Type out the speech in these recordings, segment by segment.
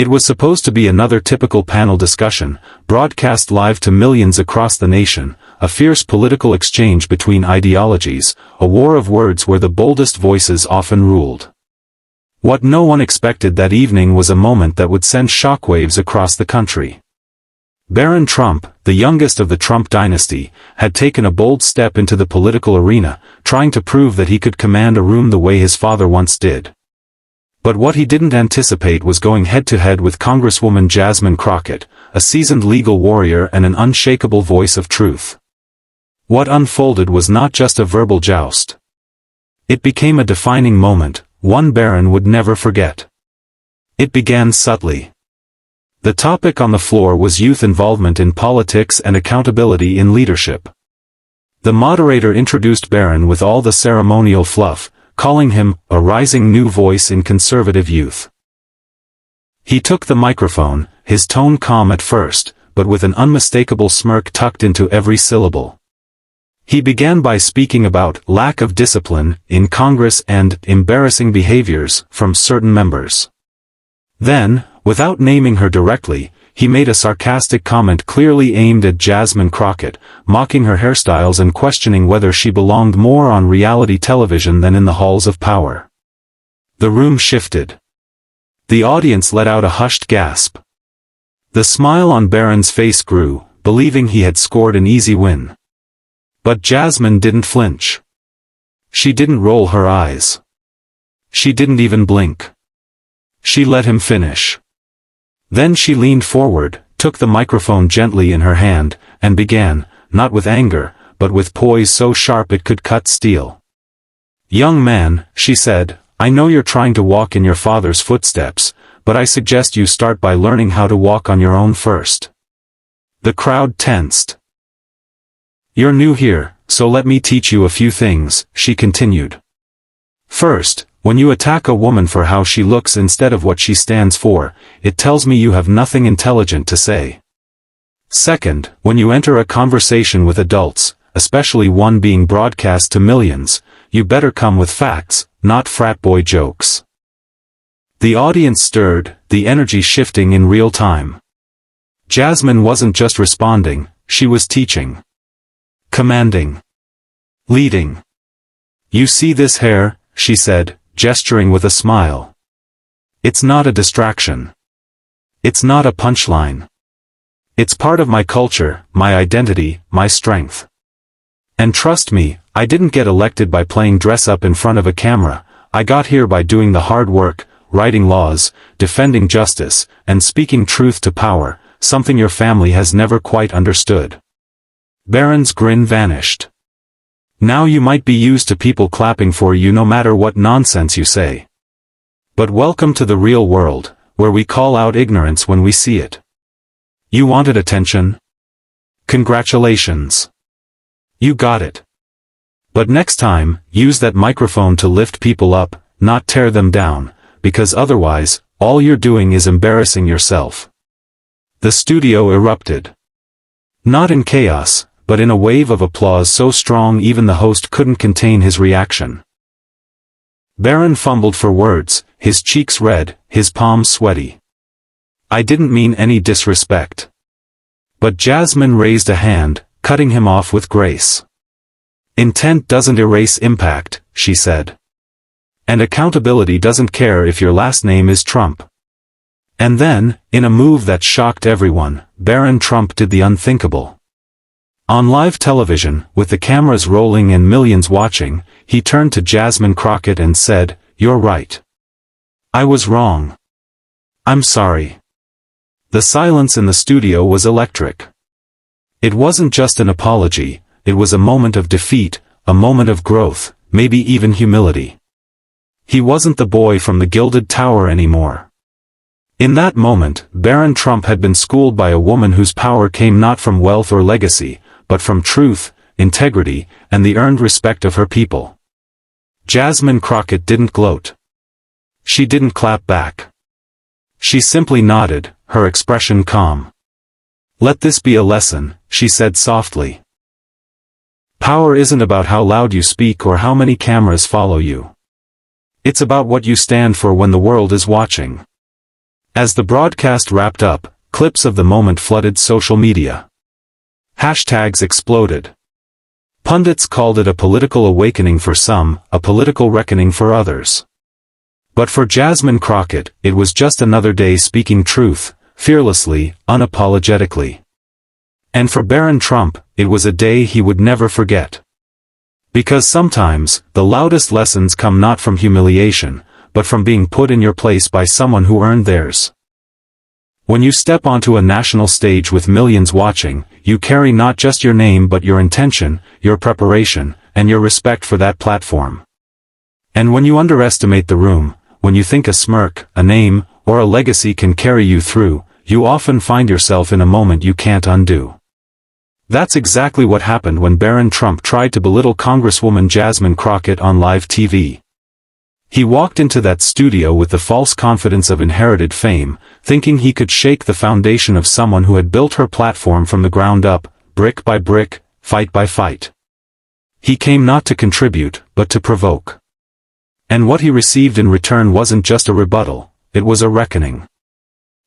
It was supposed to be another typical panel discussion, broadcast live to millions across the nation, a fierce political exchange between ideologies, a war of words where the boldest voices often ruled. What no one expected that evening was a moment that would send shockwaves across the country. Barron Trump, the youngest of the Trump dynasty, had taken a bold step into the political arena, trying to prove that he could command a room the way his father once did. But what he didn't anticipate was going head-to-head with Congresswoman Jasmine Crockett, a seasoned legal warrior and an unshakable voice of truth. What unfolded was not just a verbal joust. It became a defining moment, one Barron would never forget. It began subtly. The topic on the floor was youth involvement in politics and accountability in leadership. The moderator introduced Barron with all the ceremonial fluff, calling him a rising new voice in conservative youth. He took the microphone, his tone calm at first, but with an unmistakable smirk tucked into every syllable. He began by speaking about lack of discipline in Congress and embarrassing behaviors from certain members. Then, without naming her directly, he made a sarcastic comment clearly aimed at Jasmine Crockett, mocking her hairstyles and questioning whether she belonged more on reality television than in the halls of power. The room shifted. The audience let out a hushed gasp. The smile on Barron's face grew, believing he had scored an easy win. But Jasmine didn't flinch. She didn't roll her eyes. She didn't even blink. She let him finish. Then she leaned forward, took the microphone gently in her hand, and began, not with anger, but with poise so sharp it could cut steel. "Young man," she said, "I know you're trying to walk in your father's footsteps, but I suggest you start by learning how to walk on your own first." The crowd tensed. "You're new here, so let me teach you a few things," she continued. "First, when you attack a woman for how she looks instead of what she stands for, it tells me you have nothing intelligent to say. Second, when you enter a conversation with adults, especially one being broadcast to millions, you better come with facts, not frat boy jokes." The audience stirred, the energy shifting in real time. Jasmine wasn't just responding, she was teaching. Commanding. Leading. "You see this hair," she said, gesturing with a smile. "It's not a distraction. It's not a punchline. It's part of my culture, my identity, my strength. And trust me, I didn't get elected by playing dress-up in front of a camera, I got here by doing the hard work, writing laws, defending justice, and speaking truth to power, something your family has never quite understood." Barron's grin vanished. "Now you might be used to people clapping for you no matter what nonsense you say. But welcome to the real world, where we call out ignorance when we see it. You wanted attention? Congratulations. You got it. But next time, use that microphone to lift people up, not tear them down, because otherwise, all you're doing is embarrassing yourself." The studio erupted. Not in chaos, but in a wave of applause so strong even the host couldn't contain his reaction. Barron fumbled for words, his cheeks red, his palms sweaty. "I didn't mean any disrespect." But Jasmine raised a hand, cutting him off with grace. "Intent doesn't erase impact," she said. "And accountability doesn't care if your last name is Trump." And then, in a move that shocked everyone, Barron Trump did the unthinkable. On live television, with the cameras rolling and millions watching, he turned to Jasmine Crockett and said, "You're right. I was wrong. I'm sorry." The silence in the studio was electric. It wasn't just an apology, it was a moment of defeat, a moment of growth, maybe even humility. He wasn't the boy from the Gilded Tower anymore. In that moment, Barron Trump had been schooled by a woman whose power came not from wealth or legacy, but from truth, integrity, and the earned respect of her people. Jasmine Crockett didn't gloat. She didn't clap back. She simply nodded, her expression calm. "Let this be a lesson," she said softly. "Power isn't about how loud you speak or how many cameras follow you. It's about what you stand for when the world is watching. As the broadcast wrapped up, clips of the moment flooded social media. Hashtags exploded. Pundits called it a political awakening for some, a political reckoning for others. But for Jasmine Crockett, it was just another day speaking truth, fearlessly, unapologetically. And for Barron Trump, it was a day he would never forget. Because sometimes, the loudest lessons come not from humiliation, but from being put in your place by someone who earned theirs. When you step onto a national stage with millions watching, you carry not just your name but your intention, your preparation, and your respect for that platform. And when you underestimate the room, when you think a smirk, a name, or a legacy can carry you through, you often find yourself in a moment you can't undo. That's exactly what happened when Barron Trump tried to belittle Congresswoman Jasmine Crockett on live TV. He walked into that studio with the false confidence of inherited fame, thinking he could shake the foundation of someone who had built her platform from the ground up, brick by brick, fight by fight. He came not to contribute, but to provoke. And what he received in return wasn't just a rebuttal, it was a reckoning.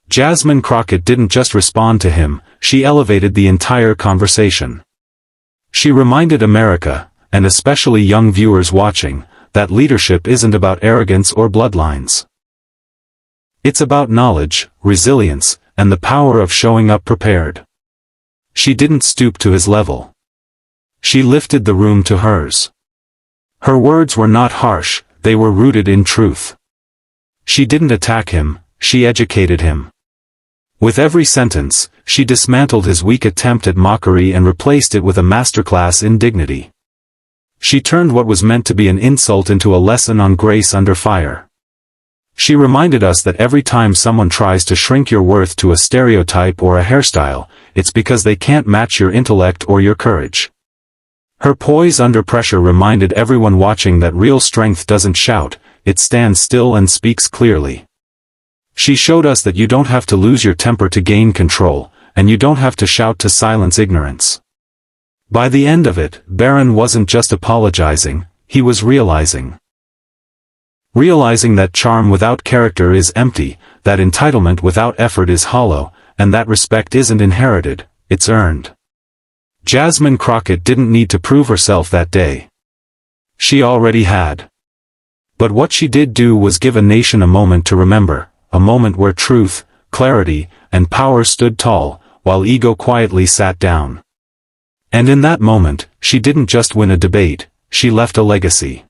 Jasmine Crockett didn't just respond to him, she elevated the entire conversation. She reminded America, and especially young viewers watching, that leadership isn't about arrogance or bloodlines. It's about knowledge, resilience, and the power of showing up prepared. She didn't stoop to his level. She lifted the room to hers. Her words were not harsh, they were rooted in truth. She didn't attack him, she educated him. With every sentence, she dismantled his weak attempt at mockery and replaced it with a masterclass in dignity. She turned what was meant to be an insult into a lesson on grace under fire. She reminded us that every time someone tries to shrink your worth to a stereotype or a hairstyle, it's because they can't match your intellect or your courage. Her poise under pressure reminded everyone watching that real strength doesn't shout, it stands still and speaks clearly. She showed us that you don't have to lose your temper to gain control, and you don't have to shout to silence ignorance. By the end of it, Barron wasn't just apologizing, he was realizing. Realizing that charm without character is empty, that entitlement without effort is hollow, and that respect isn't inherited, it's earned. Jasmine Crockett didn't need to prove herself that day. She already had. But what she did do was give a nation a moment to remember, a moment where truth, clarity, and power stood tall, while ego quietly sat down. And in that moment, she didn't just win a debate, she left a legacy.